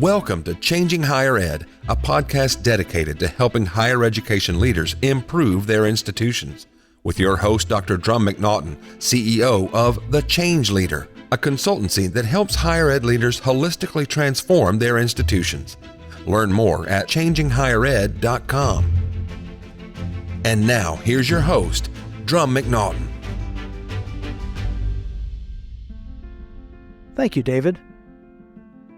Welcome to Changing Higher Ed, a podcast dedicated to helping higher education leaders improve their institutions. With your host, Dr. Drum McNaughton, CEO of The Change Leader, a consultancy that helps higher ed leaders holistically transform their institutions. Learn more at changinghighered.com. And now, here's your host, Drum McNaughton. Thank you, David.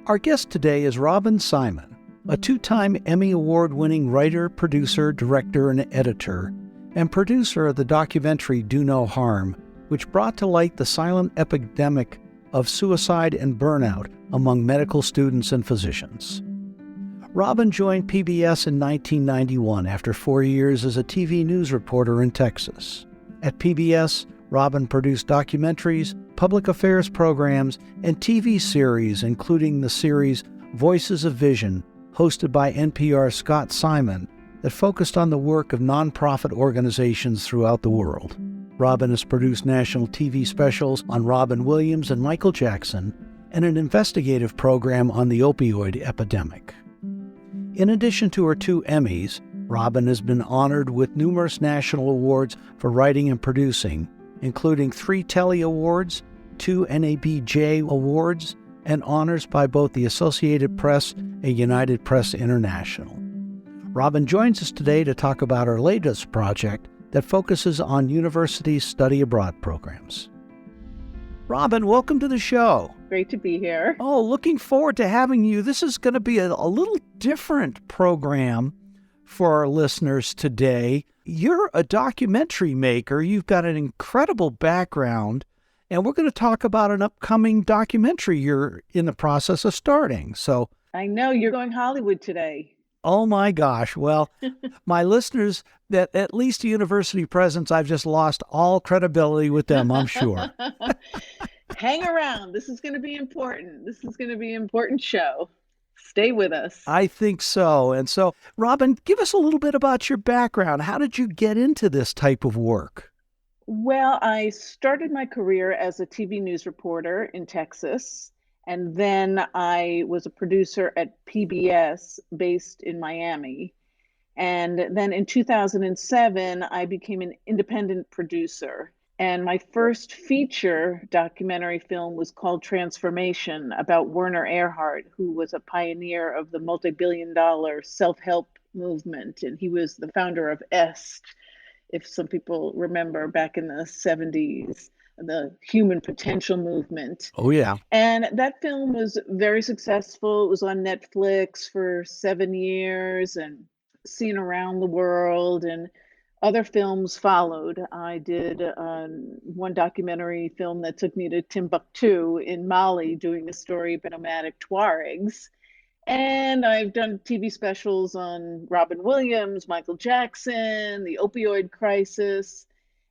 Our guest today is Robin Simon, a two-time Emmy Award-winning writer, producer, director, and editor, and producer of the documentary Do No Harm, which brought to light the silent epidemic of suicide and burnout among medical students and physicians. Robin joined PBS in 1991 after 4 years as a TV news reporter in Texas. At PBS, Robin produced documentaries, public affairs programs, and TV series, including the series Voices of Vision, hosted by NPR's Scott Simon, that focused on the work of nonprofit organizations throughout the world. Robin has produced national TV specials on Robin Williams and Michael Jackson, and an investigative program on the opioid epidemic. In addition to her 2 Emmys, Robin has been honored with numerous national awards for writing and producing, including 3 Telly Awards, 2 NABJ Awards, and honors by both the Associated Press and United Press International. Robin joins us today to talk about her latest project that focuses on universities' study abroad programs. Robin, welcome to the show. Great to be here. Oh, looking forward to having you. This is going to be a little different program for our listeners today. You're a documentary maker. You've got an incredible background, and we're going to talk about an upcoming documentary you're in the process of starting. So I know you're going Hollywood today. Oh my gosh. Well, my listeners, that at least a university presence, I've just lost all credibility with them, I'm sure. Hang around. This is going to be important. This is going to be an important show. Stay with us. I think so. And so, Robin, give us a little bit about your background. How did you get into this type of work? Well, I started my career as a TV news reporter in Texas, and then I was a producer at PBS based in Miami. And then in 2007, I became an independent producer. And my first feature documentary film was called Transformation, about Werner Erhard, who was a pioneer of the multi-billion-dollar self-help movement. And he was the founder of EST, if some people remember, back in the 70s, the human potential movement. Oh, yeah. And that film was very successful. It was on Netflix for 7 years and seen around the world, and other films followed. I did one documentary film that took me to Timbuktu in Mali, doing a story about nomadic Tuaregs. And I've done TV specials on Robin Williams, Michael Jackson, the opioid crisis.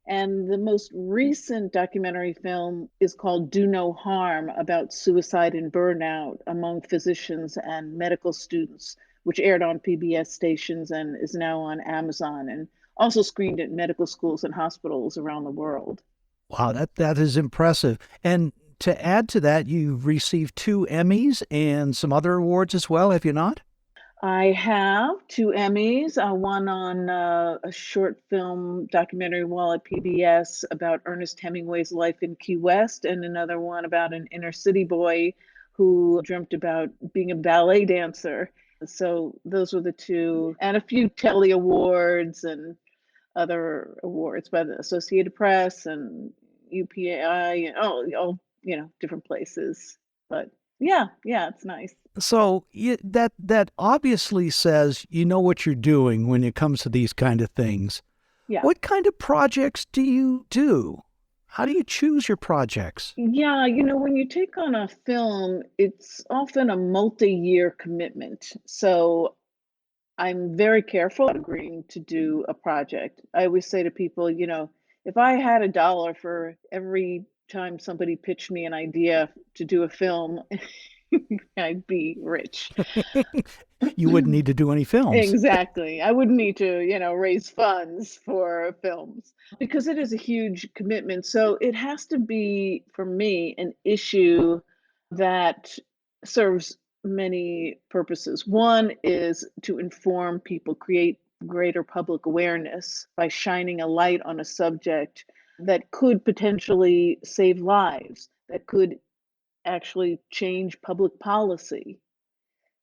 And the most recent documentary film is called Do No Harm, about suicide and burnout among physicians and medical students, which aired on PBS stations and is now on Amazon, and also screened at medical schools and hospitals around the world. Wow, that is impressive. And to add to that, you've received 2 Emmys and some other awards as well, have you not? I have 2 Emmys, one on a short film documentary while at PBS about Ernest Hemingway's life in Key West, and another one about an inner city boy who dreamt about being a ballet dancer. So those were the 2, and a few Telly Awards and other awards by the Associated Press and UPAI and all different places. But yeah, it's nice. So that obviously says you know what you're doing when it comes to these kind of things. Yeah. What kind of projects do you do? How do you choose your projects? Yeah, when you take on a film, it's often a multi-year commitment. So I'm very careful agreeing to do a project. I always say to people, if I had $1 for every time somebody pitched me an idea to do a film, I'd be rich. You wouldn't need to do any films. Exactly. I wouldn't need to, raise funds for films because it is a huge commitment. So it has to be, for me, an issue that serves many purposes. One is to inform people, create greater public awareness by shining a light on a subject that could potentially save lives, that could actually change public policy.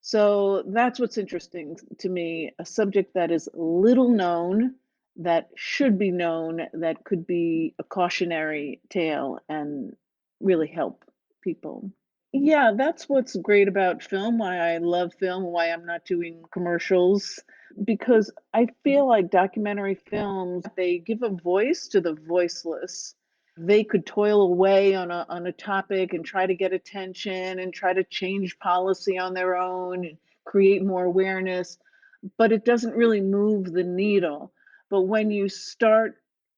So that's what's interesting to me, a subject that is little known, that should be known, that could be a cautionary tale and really help people. Yeah, that's what's great about film, why I love film, why I'm not doing commercials, because I feel like documentary films, they give a voice to the voiceless. They could toil away on a topic and try to get attention and try to change policy on their own and create more awareness, but it doesn't really move the needle. But when you start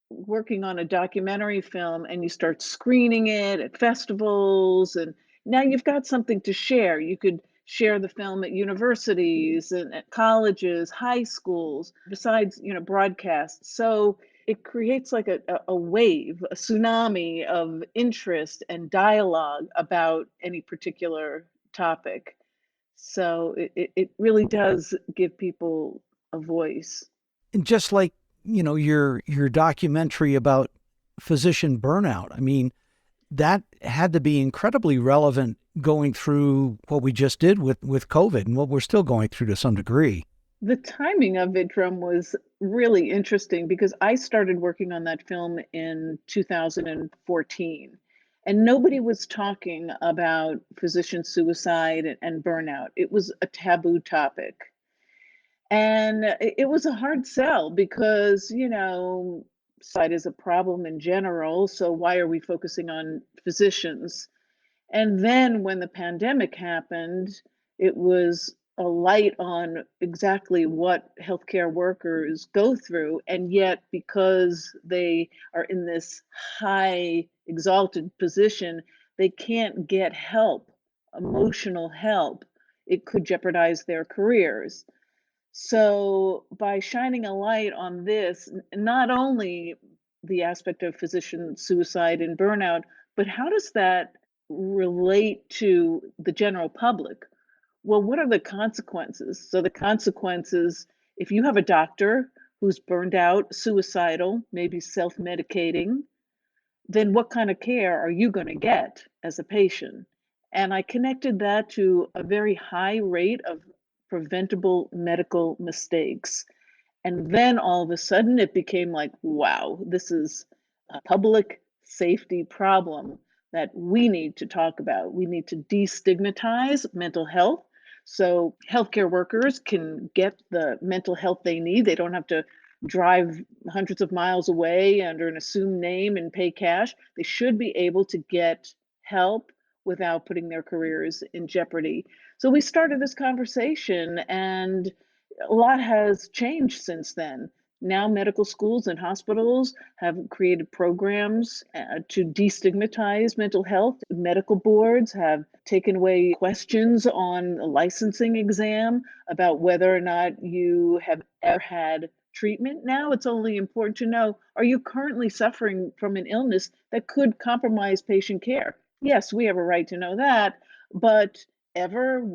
working on a documentary film and you start screening it at festivals, and now you've got something to share. You could share the film at universities and at colleges, high schools, besides, broadcasts. So it creates like a wave, a tsunami of interest and dialogue about any particular topic. So it really does give people a voice. And just like, your documentary about physician burnout, I mean, that had to be incredibly relevant going through what we just did with COVID and what we're still going through to some degree. The timing of it, Drum, was really interesting because I started working on that film in 2014, and nobody was talking about physician suicide and burnout. It was a taboo topic. And it was a hard sell because, suicide is a problem in general. So why are we focusing on physicians? And then when the pandemic happened, it was a light on exactly what healthcare workers go through. And yet, because they are in this high, exalted position, they can't get help, emotional help. It could jeopardize their careers. So, by shining a light on this, not only the aspect of physician suicide and burnout, but how does that relate to the general public? Well, what are the consequences? So, the consequences, if you have a doctor who's burned out, suicidal, maybe self medicating, then what kind of care are you going to get as a patient? And I connected that to a very high rate of preventable medical mistakes. And then all of a sudden it became like, wow, this is a public safety problem that we need to talk about. We need to destigmatize mental health so healthcare workers can get the mental health they need. They don't have to drive hundreds of miles away under an assumed name and pay cash. They should be able to get help without putting their careers in jeopardy. So we started this conversation, and a lot has changed since then. Now, medical schools and hospitals have created programs to destigmatize mental health. Medical boards have taken away questions on a licensing exam about whether or not you have ever had treatment. Now it's only important to know, are you currently suffering from an illness that could compromise patient care? Yes, we have a right to know that, but ever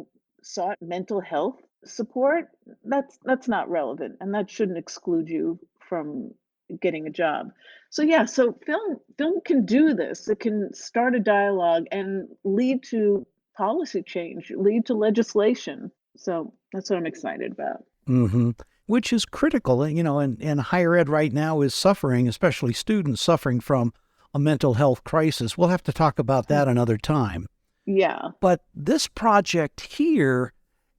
sought mental health support? That's not relevant, and that shouldn't exclude you from getting a job. So yeah, so film can do this. It can start a dialogue and lead to policy change, lead to legislation. So that's what I'm excited about. hmm Which is critical, and higher ed right now is suffering, especially students suffering from a mental health crisis. We'll have to talk about that another time. Yeah. But this project here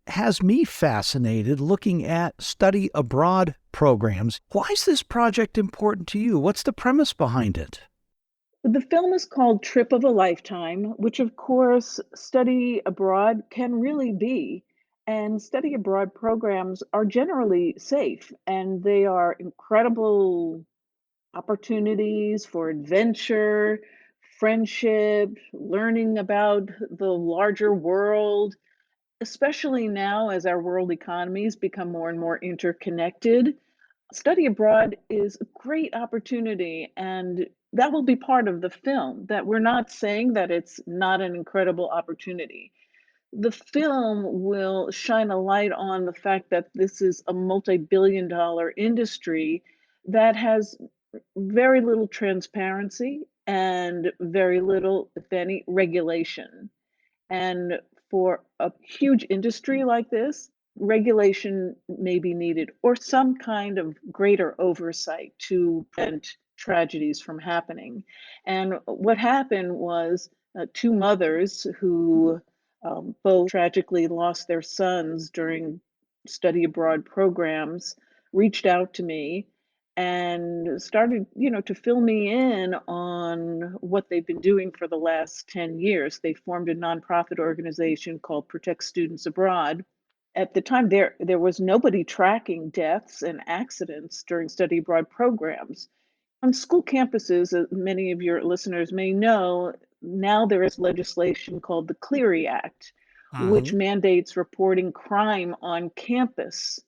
has me fascinated looking at study abroad programs. Why is this project important to you? What's the premise behind it? The film is called Trip of a Lifetime, which of course study abroad can really be. And study abroad programs are generally safe, and they are incredible opportunities for adventure, friendship, learning about the larger world, especially now as our world economies become more and more interconnected. Study abroad is a great opportunity, and that will be part of the film. That we're not saying that it's not an incredible opportunity. The film will shine a light on the fact that this is a multi-billion-dollar industry that has very little transparency and very little, if any, regulation. And for a huge industry like this, regulation may be needed or some kind of greater oversight to prevent tragedies from happening. And what happened was two mothers who both tragically lost their sons during study abroad programs reached out to me and started, to fill me in on what they've been doing for the last 10 years. They formed a nonprofit organization called Protect Students Abroad. At the time, there was nobody tracking deaths and accidents during study abroad programs. On school campuses, many of your listeners may know, now there is legislation called the Clery Act, which Hmm. mandates reporting crime on campus.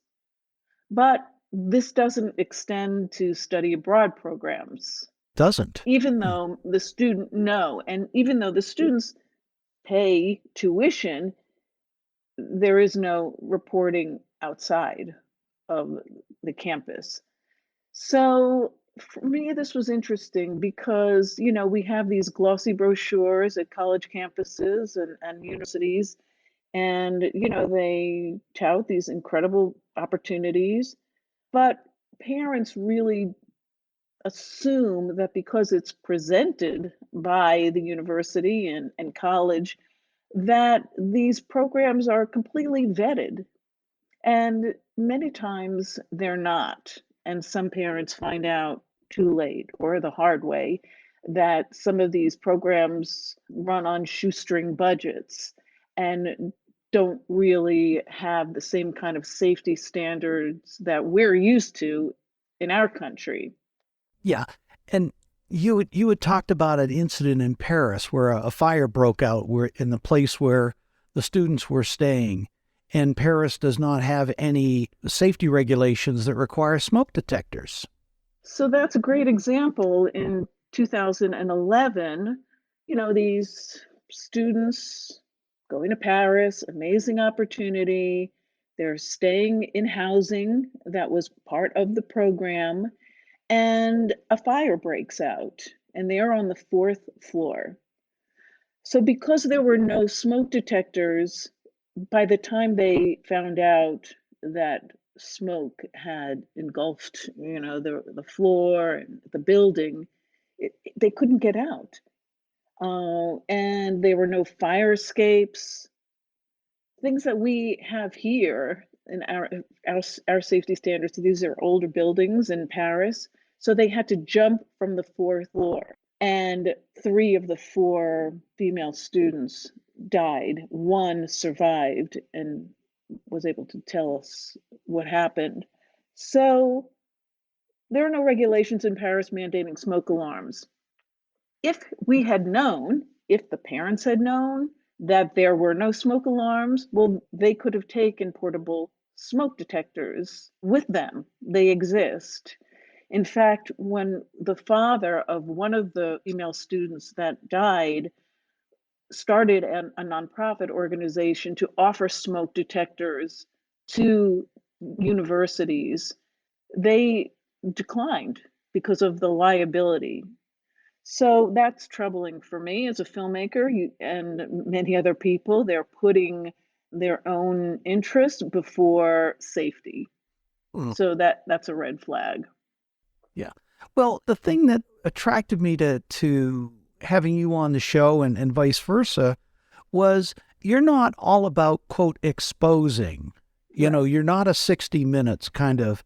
But this doesn't extend to study abroad programs, Doesn't. even Hmm. though the student no, and even though the students pay tuition, there is no reporting outside of the campus. So for me, this was interesting because, we have these glossy brochures at college campuses and universities, and, they tout these incredible opportunities. But parents really assume that because it's presented by the university and college, that these programs are completely vetted. And many times they're not. And some parents find out too late or the hard way that some of these programs run on shoestring budgets and don't really have the same kind of safety standards that we're used to in our country. Yeah. And you had talked about an incident in Paris where a fire broke out where in the place where the students were staying. And Paris does not have any safety regulations that require smoke detectors. So that's a great example. In 2011, these students going to Paris, amazing opportunity. They're staying in housing that was part of the program, and a fire breaks out, and they are on the fourth floor. So, because there were no smoke detectors, by the time they found out that smoke had engulfed, the floor and the building, they couldn't get out. And there were no fire escapes, things that we have here in our safety standards. These are older buildings in Paris, so they had to jump from the fourth floor. And three of the four female students died. One survived and was able to tell us what happened. So there are no regulations in Paris mandating smoke alarms. If we had known, if the parents had known that there were no smoke alarms, well, they could have taken portable smoke detectors with them. They exist. In fact, when the father of one of the female students that died started a nonprofit organization to offer smoke detectors to universities, they declined because of the liability. So that's troubling for me as a filmmaker and many other people. They're putting their own interest before safety. Mm. So that's a red flag. Yeah. Well, the thing that attracted me to having you on the show and vice versa was you're not all about, quote, exposing. Right, You're not a 60 Minutes kind of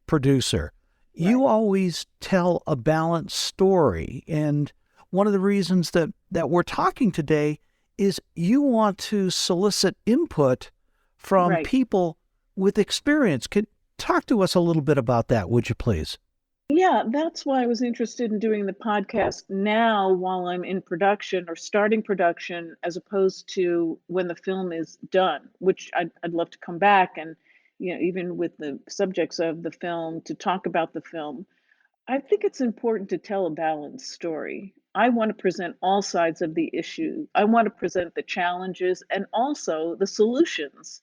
producer. You right. always tell a balanced story. And one of the reasons that we're talking today is you want to solicit input from Right. people with experience. Could talk to us a little bit about that, would you please? Yeah, that's why I was interested in doing the podcast now while I'm in production or starting production, as opposed to when the film is done, which I'd love to come back and, even with the subjects of the film, to talk about the film. I think it's important to tell a balanced story. I want to present all sides of the issue. I want to present the challenges and also the solutions.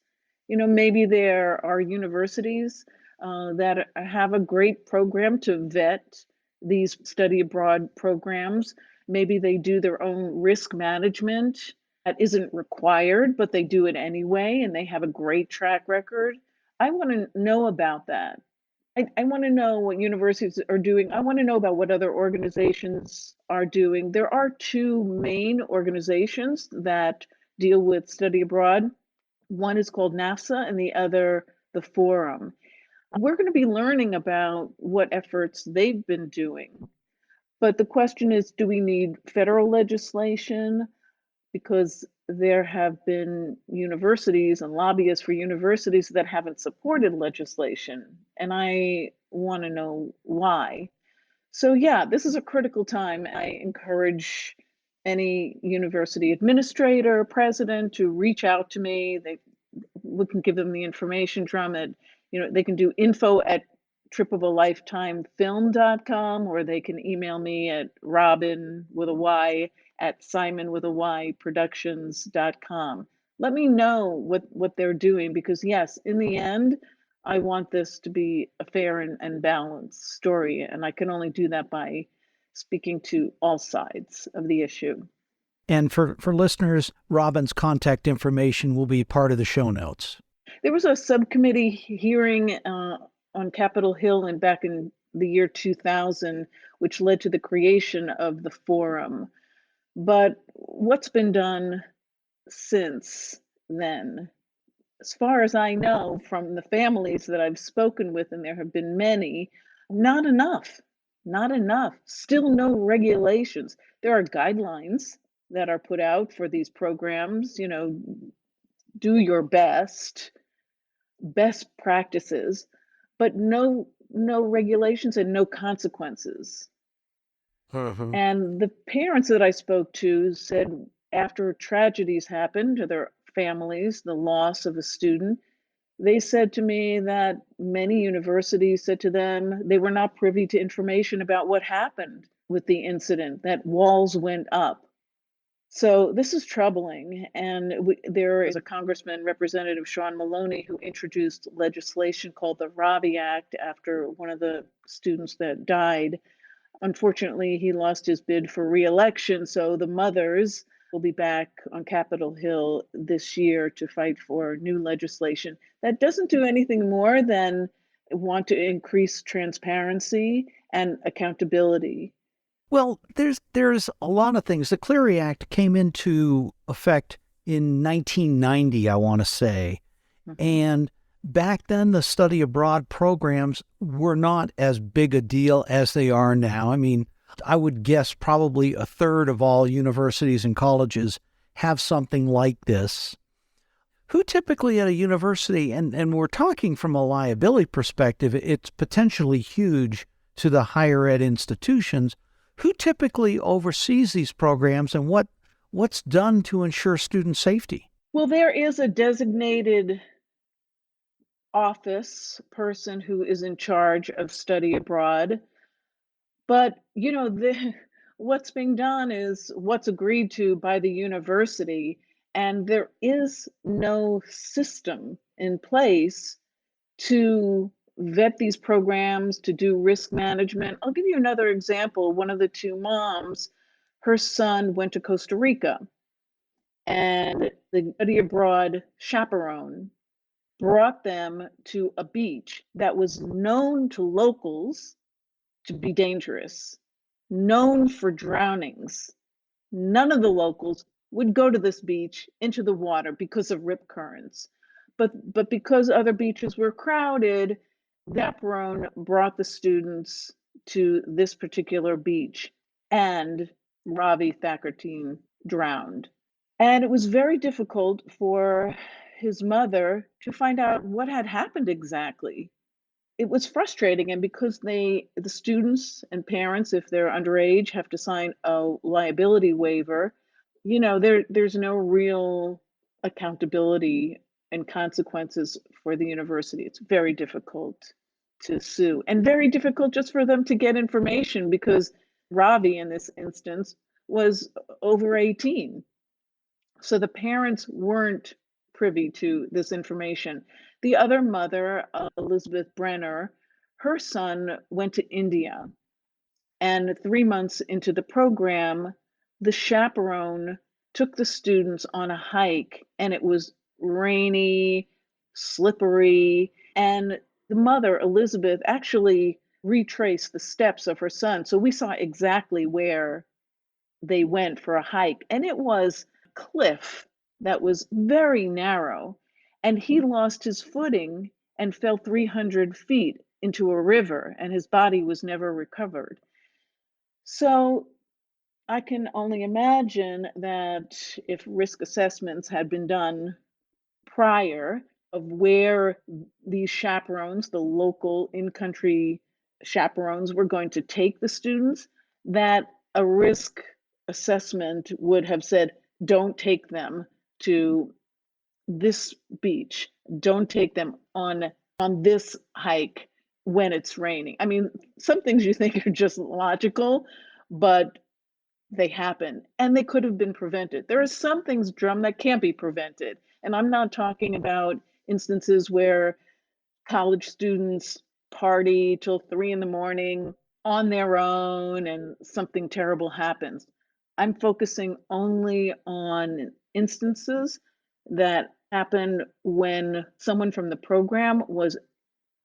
Maybe there are universities that have a great program to vet these study abroad programs. Maybe they do their own risk management that isn't required, but they do it anyway and they have a great track record. I want to know about that. I wanna know what universities are doing. I wanna know about what other organizations are doing. There are 2 main organizations that deal with study abroad. One is called NASA and the other the Forum. We're gonna be learning about what efforts they've been doing. But the question is, do we need federal legislation? Because there have been universities and lobbyists for universities that haven't supported legislation, and I want to know why. So, yeah, this is a critical time. I encourage any university administrator, president to reach out to me. We can give them the information drum at, they can do info at tripablelifetimefilm.com, or they can email me at robin with a Y at simon with a Y productions.com. Let me know what they're doing because yes, in the end, I want this to be a fair and balanced story. And I can only do that by speaking to all sides of the issue. And for listeners, Robin's contact information will be part of the show notes. There was a subcommittee hearing on Capitol Hill and back in the year 2000, which led to the creation of the forum. But what's been done since then? As far as I know from the families that I've spoken with, and there have been many, not enough. Not enough. Still no regulations. There are guidelines that are put out for these programs, do your best practices, but no regulations and no consequences. Mhm. And the parents that I spoke to said after tragedies happened to their families, the loss of a student, they said to me that many universities said to them they were not privy to information about what happened with the incident, that walls went up. So this is troubling, and there is a Congressman, Representative Sean Maloney, who introduced legislation called the Robbie Act after one of the students that died. Unfortunately, he lost his bid for reelection, so the mothers will be back on Capitol Hill this year to fight for new legislation that doesn't do anything more than want to increase transparency and accountability. Well, there's a lot of things. The Clery Act came into effect in 1990, I want to say. Mhm. And back then, the study abroad programs were not as big a deal as they are now. I mean, I would guess probably a third of all universities and colleges have something like this. Who typically at a university, and we're talking from a liability perspective, it's potentially huge to the higher ed institutions. Who typically oversees these programs and what's done to ensure student safety? Well, there is a designated office person who is in charge of study abroad. But, what's being done is what's agreed to by the university, and there is no system in place to vet these programs, to do risk management. I'll give you another example. One of the 2 moms, her son went to Costa Rica, and the study abroad chaperone brought them to a beach that was known to locals to be dangerous, known for drownings. None of the locals would go to this beach into the water because of rip currents. But because other beaches were crowded, that chaperone brought the students to this particular beach, and Ravi Thakkerteen drowned. And it was very difficult for his mother to find out what had happened exactly. It was frustrating, and because the students and parents, if they're underage, have to sign a liability waiver, there's no real accountability and consequences for the university. It's very difficult. to sue, and very difficult just for them to get information because Ravi, in this instance, was over 18. So the parents weren't privy to this information. The other mother, Elizabeth Brenner, her son went to India, and 3 months into the program, the chaperone took the students on a hike, and it was rainy, slippery, and the mother, Elizabeth, actually retraced the steps of her son. So we saw exactly where they went for a hike, and it was a cliff that was very narrow, and he lost his footing and fell 300 feet into a river, and his body was never recovered. So I can only imagine that if risk assessments had been done prior of where these chaperones, the local in-country chaperones, were going to take the students, that a risk assessment would have said, don't take them to this beach, don't take them on this hike when it's raining. I mean, some things you think are just logical, but they happen and they could have been prevented. There are some things, Drum, that can't be prevented. And I'm not talking about instances where college students party till 3 in the morning on their own and something terrible happens. I'm focusing only on instances that happen when someone from the program was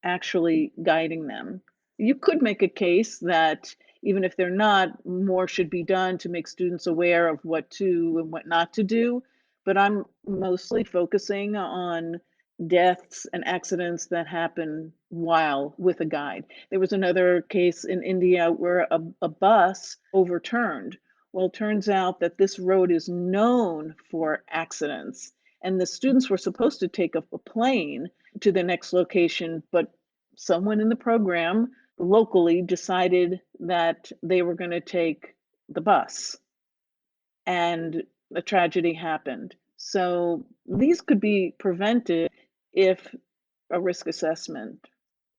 actually guiding them. You could make a case that even if they're not, more should be done to make students aware of what to and what not to do. But I'm mostly focusing on deaths and accidents that happen while with a guide. There was another case in India where a bus overturned. Well, it turns out that this road is known for accidents, and the students were supposed to take a plane to the next location, but someone in the program locally decided that they were going to take the bus, and a tragedy happened. So these could be prevented if a risk assessment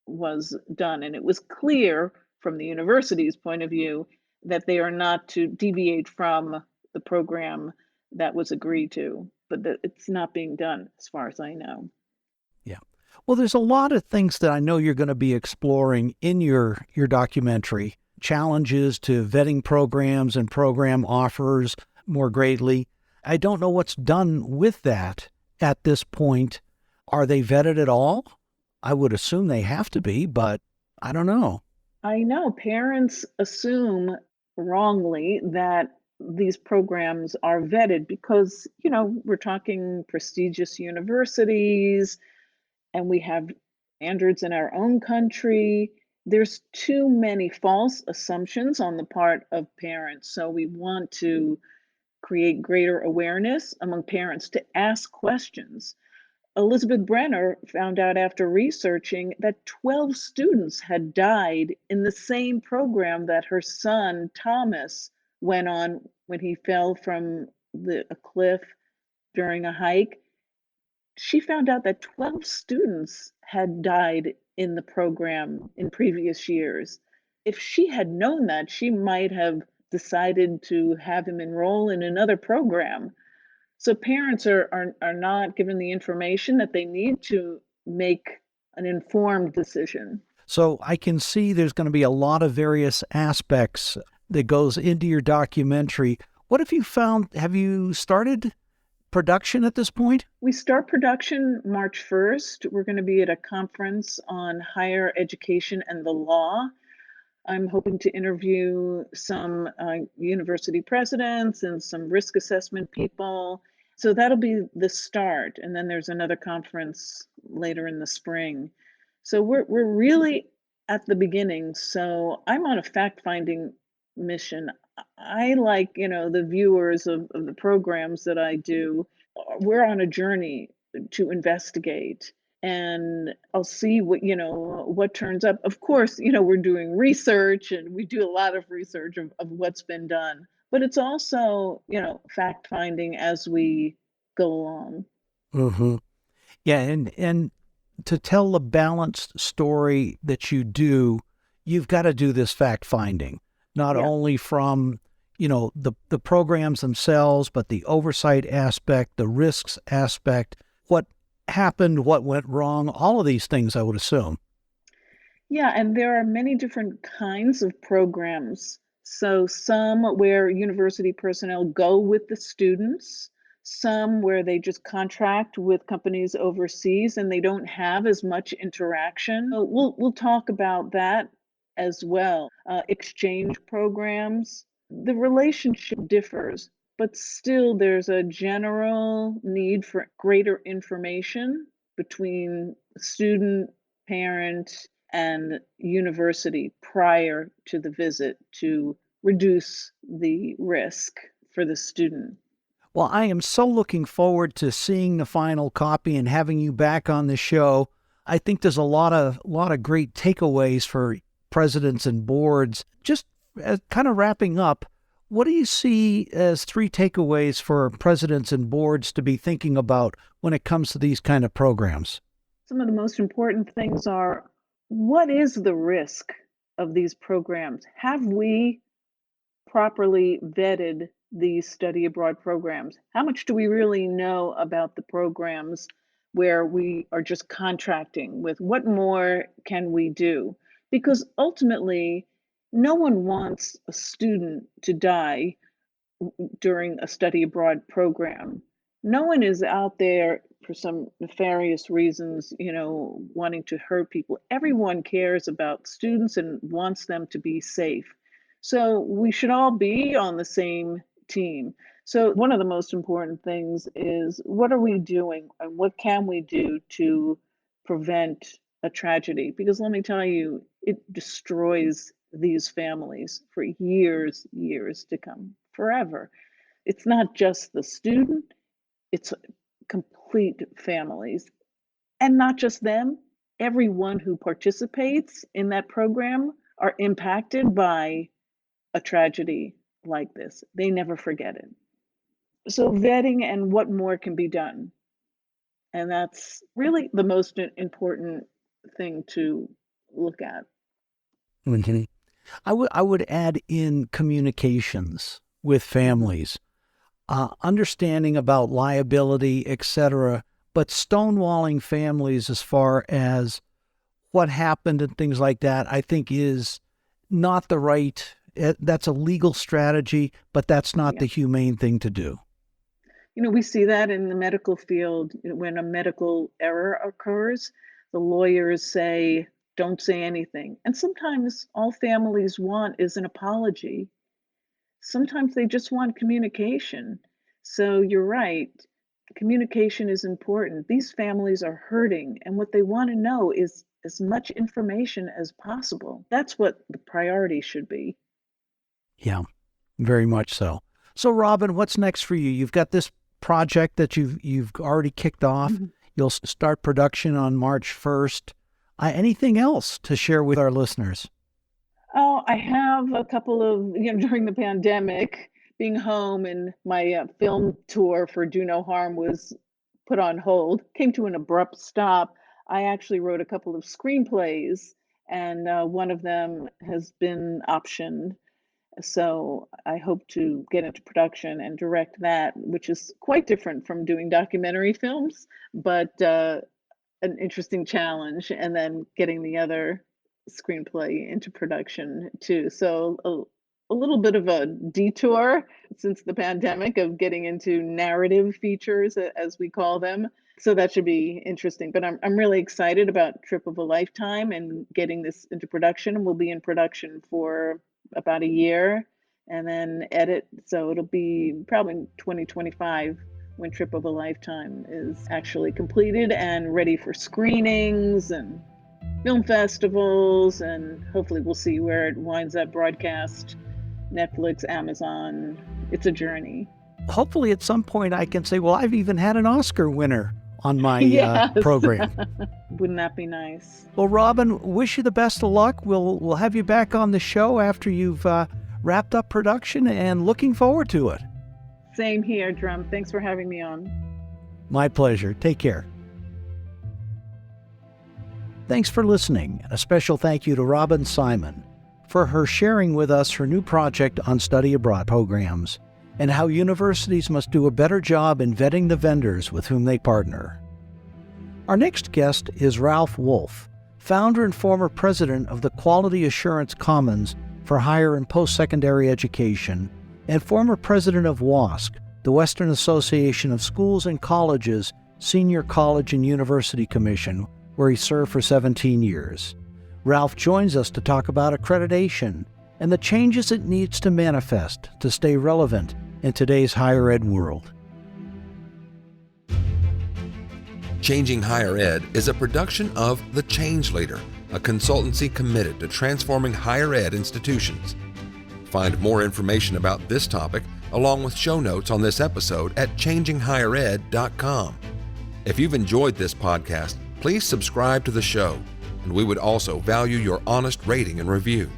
was done, and it was clear from the university's point of view that they are not to deviate from the program that was agreed to, but that it's not being done as far as I know. Yeah. Well, there's a lot of things that I know you're going to be exploring in your documentary. Challenges to vetting programs and program offers more greatly. I don't know what's done with that at this point. Are they vetted at all? I would assume they have to be, but I don't know. I know parents assume wrongly that these programs are vetted because, we're talking prestigious universities and we have standards in our own country. There's too many false assumptions on the part of parents. So we want to create greater awareness among parents to ask questions. Elizabeth Brenner found out after researching that 12 students had died in the same program that her son, Thomas, went on when he fell from a cliff during a hike. She found out that 12 students had died in the program in previous years. If she had known that, she might have decided to have him enroll in another program. So parents are not given the information that they need to make an informed decision. So I can see there's going to be a lot of various aspects that goes into your documentary. What have you started production at this point? We start production March 1st. We're going to be at a conference on higher education and the law. I'm hoping to interview some university presidents and some risk assessment people. So that'll be the start. And then there's another conference later in the spring. So we're really at the beginning. So I'm on a fact-finding mission. I like, the viewers of the programs that I do, we're on a journey to investigate, and I'll see what turns up. Of course, we're doing research and we do a lot of research of what's been done, but it's also, fact finding as we go along. Mm-hmm. Yeah, and to tell the balanced story that you do, you've got to do this fact finding, not only from, the programs themselves, but the oversight aspect, the risks aspect, what happened, what went wrong, all of these things, I would assume. Yeah, and there are many different kinds of programs. So some where university personnel go with the students, some where they just contract with companies overseas and they don't have as much interaction. So we'll talk about that as well. Exchange programs, the relationship differs, but still there's a general need for greater information between student, parent, and university prior to the visit to reduce the risk for the student. Well, I am so looking forward to seeing the final copy and having you back on the show. I think there's a lot of great takeaways for presidents and boards. Just kind of wrapping up, what do you see as 3 takeaways for presidents and boards to be thinking about when it comes to these kind of programs? Some of the most important things are, what is the risk of these programs? Have we properly vetted these study abroad programs? How much do we really know about the programs where we are just contracting with? What more can we do? Because ultimately, no one wants a student to die during a study abroad program. No one is out there for some nefarious reasons, wanting to hurt people. Everyone cares about students and wants them to be safe. So we should all be on the same team. So one of the most important things is, what are we doing and what can we do to prevent a tragedy? Because let me tell you, it destroys these families for years to come, forever. It's not just the student, it's complete families. And not just them, everyone who participates in that program are impacted by a tragedy like this. They never forget it. So vetting and what more can be done. And that's really the most important thing to look at. Mhm. I would add in communications with families, understanding about liability, etc., but stonewalling families as far as what happened and things like that, I think is not the right, that's a legal strategy, but that's not the humane thing to do. We see that in the medical field. When a medical error occurs, the lawyers say, don't say anything. And sometimes all families want is an apology. Sometimes they just want communication. So you're right. Communication is important. These families are hurting, and what they want to know is as much information as possible. That's what the priority should be. Yeah, very much so. So, Robin, what's next for you? You've got this project that you've already kicked off. Mm-hmm. You'll start production on March 1st. Anything else to share with our listeners? Oh, I have a couple of, during the pandemic, being home and my film tour for Do No Harm was put on hold, came to an abrupt stop. I actually wrote a couple of screenplays, and one of them has been optioned. So I hope to get into production and direct that, which is quite different from doing documentary films, but an interesting challenge. And then getting the other screenplay into production too. So a little bit of a detour since the pandemic of getting into narrative features, as we call them. So that should be interesting. But I'm really excited about Trip of a Lifetime and getting this into production. We'll be in production for about a year and then edit. So it'll be probably 2025 when Trip of a Lifetime is actually completed and ready for screenings and film festivals, and hopefully we'll see where it winds up broadcast, Netflix, Amazon. It's a journey. Hopefully at some point I can say, well, I've even had an Oscar winner on my Yes. program. Wouldn't that be nice? Well, Robin, wish you the best of luck. We'll have you back on the show after you've wrapped up production, and looking forward to it. Same here, Drum. Thanks for having me on. My pleasure. Take care. Thanks for listening, and a special thank you to Robin Simon for her sharing with us her new project on study abroad programs and how universities must do a better job in vetting the vendors with whom they partner. Our next guest is Ralph Wolf, founder and former president of the Quality Assurance Commons for Higher and Post-Secondary Education, and former president of WASC, the Western Association of Schools and Colleges Senior College and University Commission, where he served for 17 years. Ralph joins us to talk about accreditation and the changes it needs to manifest to stay relevant in today's higher ed world. Changing Higher Ed is a production of The Change Leader, a consultancy committed to transforming higher ed institutions. Find more information about this topic, along with show notes on this episode at changinghighered.com. If you've enjoyed this podcast, please subscribe to the show, and we would also value your honest rating and review.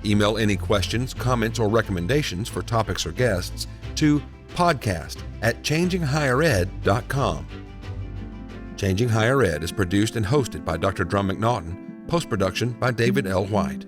Email any questions, comments, or recommendations for topics or guests to podcast@changinghighered.com. Changing Higher Ed is produced and hosted by Dr. Drum McNaughton, post-production by David L. White.